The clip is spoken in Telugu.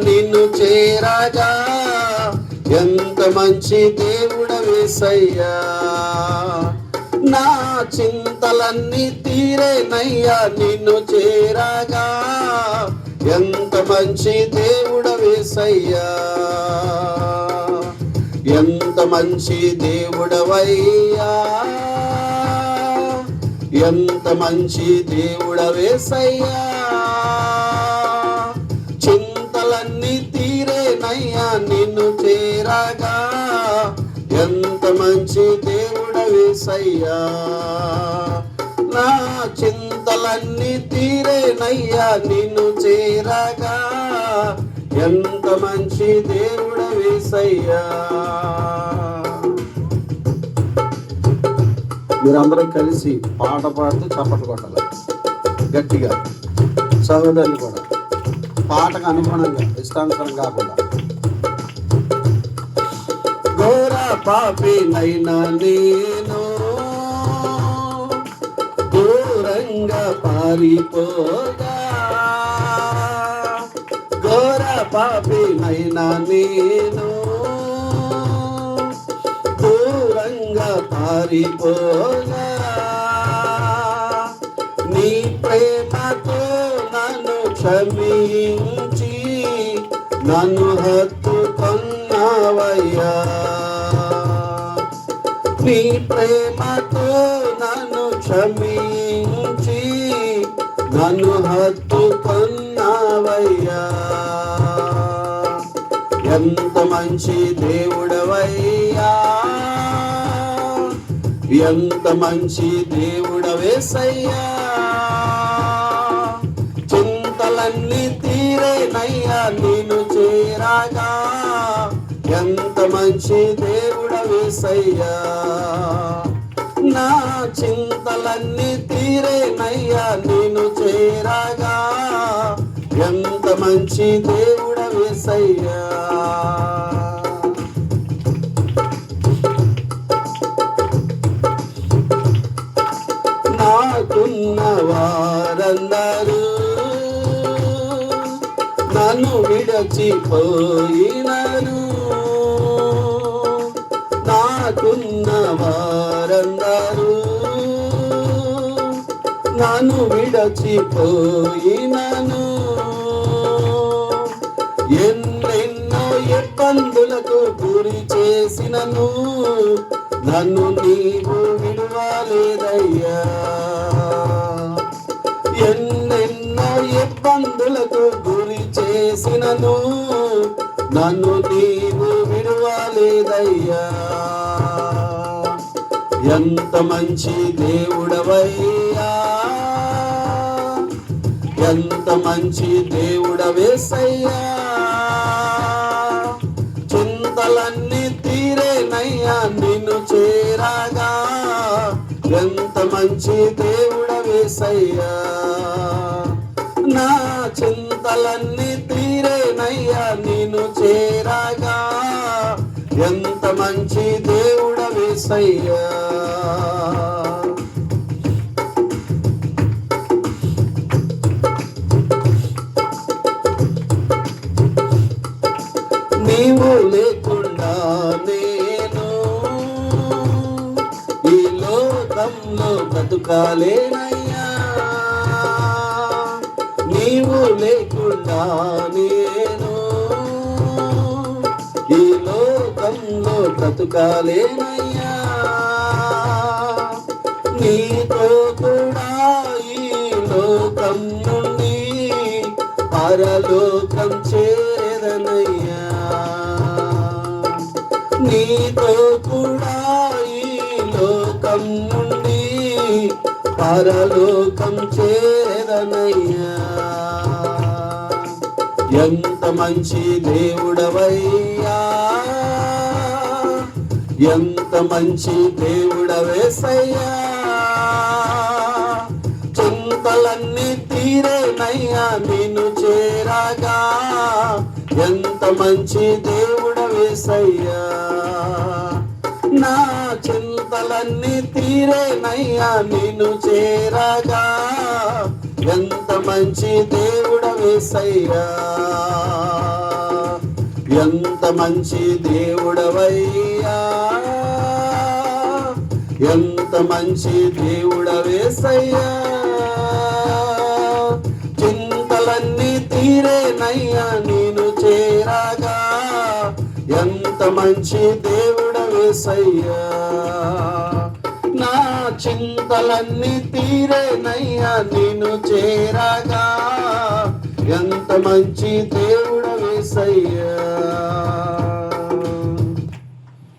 నిన్ను చేరగా ఎంత మంచి దేవుడవేసయ్యా. నా చింతలన్నీ తీరేనయ్యా నిన్ను చేరగా ఎంత మంచి దేవుడవేసయ్యా. ఎంత మంచి దేవుడవయ్యా, ఎంత మంచి దేవుడవేసయ్యా. చింతలన్నీ తీరేనయ్యా నిన్ను చేరగా ఎంత మంచి దేవుడవేసయ్యా. నా చింతలన్నీ తీరేనయ్యా నిన్ను చేరగా ఎంత మంచి దేవుడవేసయ్యా. మీరందరూ కలిసి పాట పాడుతూ చప్పట్లు కొట్టాలి గట్టిగా. సహోదరులు కూడా పాటకు అనుగుణంగా ఇష్టానుసారం కాకుండా. ఘోర పాపినైనా నేను దూరంగా పారిపోగా, ఘోర పాపినైనా నేను దూరంగా పారిపోగా, నీ ప్రేమతో నన్ను క్షమించి నన్ను హత్తుకున్నావయ్యా. నీ ప్రేమతో నన్ను క్షమించి నన్ను హత్తుకున్నావయ్యా. ఎంత మంచి దేవుడవయ్యా, ఎంత మంచి దేవుడవేసయ్యా. చింతలన్నీ తీరేనయ్యా నిన్ను చేరగా ఎంత మంచి దేవుడవేసయ్యా. నా చింతలన్నీ తీరేనయ్యా నిన్ను చేరగా ఎంత మంచి దేవుడవేసయ్యా. నాకున్న వారందరూ నన్ను విడచిపోయినను, నాకున్న వారందరూ నన్ను విడచిపోయినను, ఎన్నెన్నో ఇబ్బందులకు గురి చేసినను నన్ను నీవు విడువలేదయ్యా. ఎన్నెన్నో ఇబ్బందులకు గురి చేసినను నన్ను నీవు విడువలేదయ్యా. ఎంత మంచి దేవుడవయ్యా, ఎంత మంచి దేవుడవేసయ్యా. చింతలన్నీ తీరేనయ్యా నిన్ను చేరగా ఎంత మంచి దేవుడవేసయ్యా. నా చింతలన్నీ తీరేనయ్యా నిన్ను చేరగా ఎంత మంచి దేవుడవేసయ్యా. నీవు లేకుండా నేను ఈ లోకంలో బ్రతుకాలేనయ్యా. నీవు లేకుండా నేను ఈ లోకంలో బ్రతుకాలేనయ్యా. నీతో కూడా ఈ లోకం నుండి పరలోకం చేరనయ్యా. నీతో కూడా ఈ లోకం నుండి పరలోకం చేరనయ్యా. ఎంత మంచి దేవుడవయ్యా, ఎంత మంచి దేవుడవేసయ్యా. చింతలన్నీ తీరేనయ్యా నిన్ను చేరగా ఎంత మంచి దేవుడవేసయ్యా. నా చింతలన్నీ తీరేనయ్యా నిన్ను చేరగా ఎంత మంచి దేవుడవేసయ్యా. ఎంత మంచి దేవుడవయ్యా, ఎంత మంచి దేవుడవేసయ్యా. చింతలన్నీ తీరేనయ్యా నేను చేరగా, ఎంత మంచి దేవుడవేసయ్యా. నా చింతలన్నీ తీరేనయ్యా నేను చేరగా, ఎంత మంచి దేవుడవేసయ్యా.